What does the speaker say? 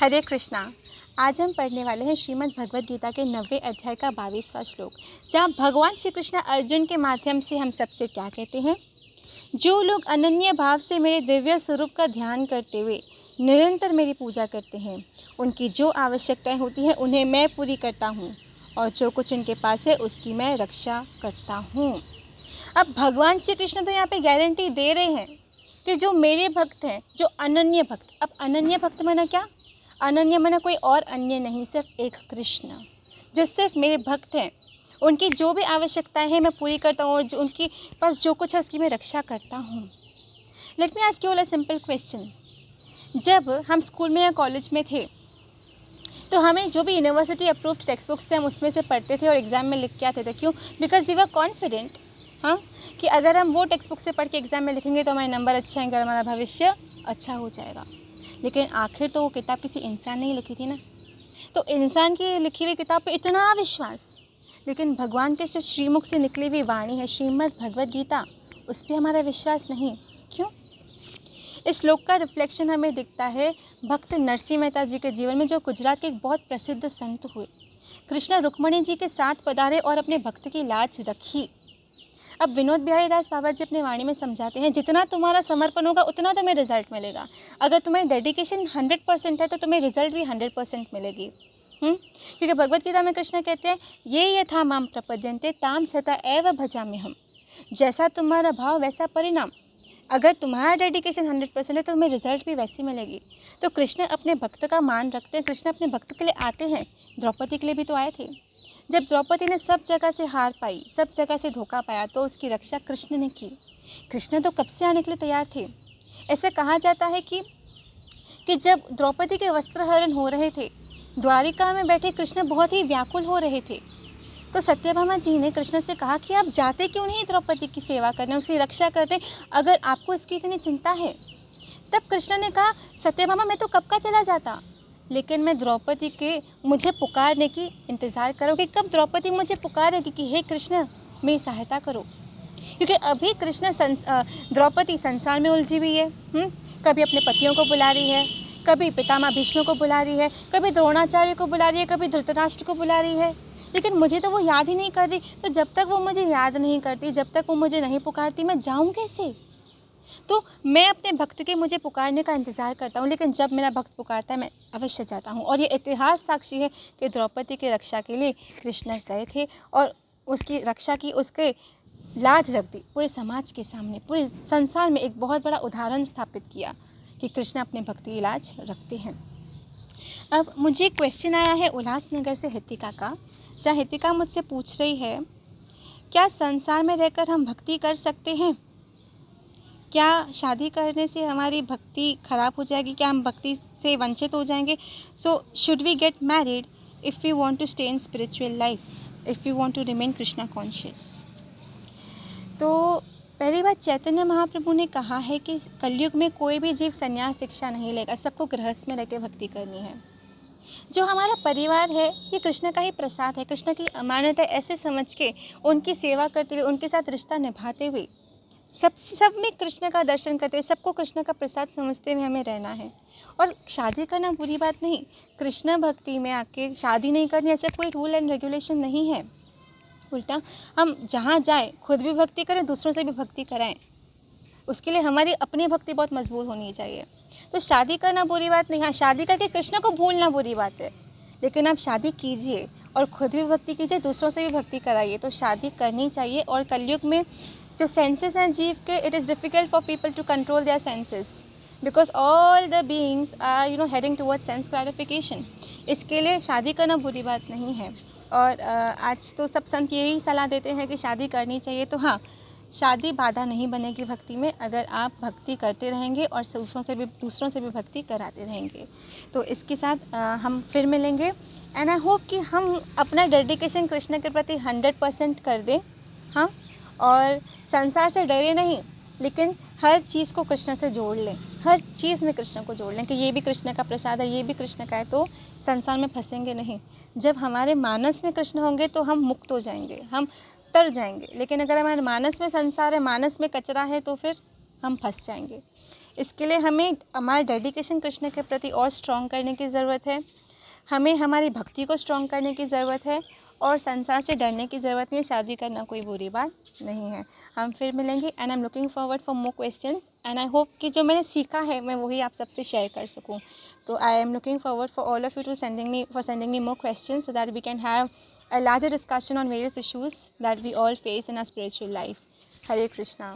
हरे कृष्णा। आज हम पढ़ने वाले हैं श्रीमद् भगवद गीता के 90वें अध्याय का 22वां श्लोक, जहाँ भगवान श्री कृष्ण अर्जुन के माध्यम से हम सबसे क्या कहते हैं। जो लोग अनन्य भाव से मेरे दिव्य स्वरूप का ध्यान करते हुए निरंतर मेरी पूजा करते हैं, उनकी जो आवश्यकताएं होती हैं उन्हें मैं पूरी करता हूँ, और जो कुछ उनके पास है उसकी मैं रक्षा करता हूँ। अब भगवान श्री कृष्ण तो यहाँ पे गारंटी दे रहे हैं कि जो मेरे भक्त हैं, जो अनन्य भक्त। अब अनन्य भक्त माना क्या? अनन्य माना कोई और अन्य नहीं, सिर्फ एक कृष्ण, जो सिर्फ मेरे भक्त हैं। उनकी जो भी आवश्यकताएं हैं मैं पूरी करता हूँ, और जो उनके पास जो कुछ है उसकी मैं रक्षा करता हूँ। Let me ask you all a simple question. जब हम स्कूल में या कॉलेज में थे तो हमें जो भी यूनिवर्सिटी अप्रूव्ड टेक्स्ट बुक्स थे हम उसमें से पढ़ते थे और एग्ज़ाम में लिख के आते थे। क्यों? बिकॉज वी वर कॉन्फिडेंट, हाँ, कि अगर हम वो टेक्स्ट बुक से पढ़ के एग्ज़ाम में लिखेंगे तो हमारे नंबर अच्छे आएंगे और हमारा भविष्य अच्छा हो जाएगा। लेकिन आखिर तो वो किताब किसी इंसान ने ही लिखी थी ना, तो इंसान की लिखी हुई किताब पे इतना विश्वास, लेकिन भगवान के जो श्रीमुख से निकली हुई वाणी है श्रीमद् भगवद गीता, उस पर हमारा विश्वास नहीं। क्यों? इस श्लोक का रिफ्लेक्शन हमें दिखता है भक्त नरसिंह मेहता जी के जीवन में, जो गुजरात के एक बहुत प्रसिद्ध संत हुए। कृष्ण रुक्मणी जी के साथ पधारे और अपने भक्त की लाज रखी। अब विनोद बिहारी दास बाबा जी अपने वाणी में समझाते हैं, जितना तुम्हारा समर्पण होगा उतना तुम्हें रिजल्ट मिलेगा। अगर तुम्हें डेडिकेशन 100% है तो तुम्हें रिजल्ट भी 100% मिलेगी। क्योंकि भगवद गीता में कृष्ण कहते हैं, ये यथा माम प्रपद्यन्ते ताम सता एव भजाम्य हम। जैसा तुम्हारा भाव वैसा परिणाम। अगर तुम्हारा डेडिकेशन 100% है तो तुम्हें रिजल्ट भी वैसी मिलेगी। तो कृष्ण अपने भक्त का मान रखते हैं, कृष्ण अपने भक्त के लिए आते हैं। द्रौपदी के लिए भी तो आए थे। जब द्रौपदी ने सब जगह से हार पाई, सब जगह से धोखा पाया, तो उसकी रक्षा कृष्ण ने की। कृष्ण तो कब से आने के लिए तैयार थे। ऐसे कहा जाता है कि जब द्रौपदी के वस्त्रहरण हो रहे थे, द्वारिका में बैठे कृष्ण बहुत ही व्याकुल हो रहे थे। तो सत्यभामा जी ने कृष्ण से कहा कि आप जाते क्यों नहीं द्रौपदी की सेवा करने, उसकी रक्षा करने, अगर आपको इसकी इतनी चिंता है। तब कृष्ण ने कहा, सत्यभामा मैं तो कब का चला जाता, लेकिन मैं द्रौपदी के मुझे पुकारने की इंतज़ार करो कि कब द्रौपदी मुझे पुकारेगी कि हे कृष्ण मेरी सहायता करो। क्योंकि अभी कृष्ण द्रौपदी संसार में उलझी हुई है। कभी अपने पतियों को बुला रही है, कभी पितामह भीष्म को बुला रही है, कभी द्रोणाचार्य को बुला रही है, कभी धृतराष्ट्र को बुला रही है, लेकिन मुझे तो वो याद ही नहीं कर रही। तो जब तक वो मुझे याद नहीं करती, जब तक वो मुझे नहीं पुकारती, मैं जाऊँ कैसे? तो मैं अपने भक्त के मुझे पुकारने का इंतज़ार करता हूँ, लेकिन जब मेरा भक्त पुकारता है मैं अवश्य जाता हूँ। और ये इतिहास साक्षी है कि द्रौपदी की रक्षा के लिए कृष्ण गए थे और उसकी रक्षा की, उसके लाज रख दी पूरे समाज के सामने, पूरे संसार में एक बहुत बड़ा उदाहरण स्थापित किया कि कृष्ण अपने भक्त की लाज रखते हैं। अब मुझे क्वेश्चन आया है उल्लासनगर से हितिका का, जहाँ हितिका मुझसे पूछ रही है, क्या संसार में रहकर हम भक्ति कर सकते हैं? क्या शादी करने से हमारी भक्ति ख़राब हो जाएगी? क्या हम भक्ति से वंचित हो जाएंगे? So should we get married if you want to stay in spiritual life, if you want to remain Krishna conscious? तो पहली बात, चैतन्य महाप्रभु ने कहा है कि कलयुग में कोई भी जीव संन्यास दीक्षा नहीं लेगा, सबको गृहस्थ में रहकर भक्ति करनी है। जो हमारा परिवार है ये कृष्ण का ही प्रसाद है, कृष्ण की अमानत है। ऐसे समझ के उनकी सेवा करते हुए, उनके साथ रिश्ता निभाते हुए, सब में कृष्ण का दर्शन करते हुए, सबको कृष्ण का प्रसाद समझते हुए हमें रहना है। और शादी करना बुरी बात नहीं, कृष्ण भक्ति में आके शादी नहीं करनी, ऐसे कोई रूल एंड रेगुलेशन नहीं है। उल्टा हम जहाँ जाए खुद भी भक्ति करें, दूसरों से भी भक्ति कराएं। उसके लिए हमारी अपनी भक्ति बहुत मजबूत होनी चाहिए। तो शादी करना बुरी बात नहीं, हाँ शादी करके कृष्ण को भूलना बुरी बात है। लेकिन आप शादी कीजिए और खुद भी भक्ति कीजिए, दूसरों से भी भक्ति कराइए। तो शादी करनी चाहिए। और कलयुग में जो सेंसेस हैं जीव के, it is difficult for people to control their senses, because all the beings are heading towards sense gratification. इसके लिए शादी करना बुरी बात नहीं है। और आज तो सब संत यही सलाह देते हैं कि शादी करनी चाहिए। तो हाँ, शादी बाधा नहीं बनेगी भक्ति में, अगर आप भक्ति करते रहेंगे और दूसरों से भी भक्ति कराते रहेंगे। तो इसके साथ हम फिर मिलेंगे। एंड आई होप कि हम अपना डेडिकेशन कृष्ण के प्रति 100% कर दें, हाँ, और संसार से डरे नहीं, लेकिन हर चीज़ को कृष्ण से जोड़ लें, हर चीज़ में कृष्ण को जोड़ लें कि ये भी कृष्ण का प्रसाद है, ये भी कृष्ण का है। तो संसार में फंसेंगे नहीं। जब हमारे मानस में कृष्ण होंगे तो हम मुक्त हो जाएंगे, हम तर जाएंगे। लेकिन अगर हमारे मानस में संसार है, मानस में कचरा है, तो फिर हम फंस जाएंगे। इसके लिए हमें हमारा डेडिकेशन कृष्ण के प्रति और स्ट्रॉन्ग करने की ज़रूरत है। हमें हमारी भक्ति को स्ट्रॉन्ग करने की ज़रूरत है और संसार से डरने की ज़रूरत नहीं है। शादी करना कोई बुरी बात नहीं है। हम फिर मिलेंगे and I am looking forward for more questions and I hope कि जो मैंने सीखा है मैं वही आप सबसे शेयर कर सकूं। तो I am looking forward for all of you to sending me more questions so that we can have a larger discussion on various issues that we all face in our spiritual life. Hare Krishna.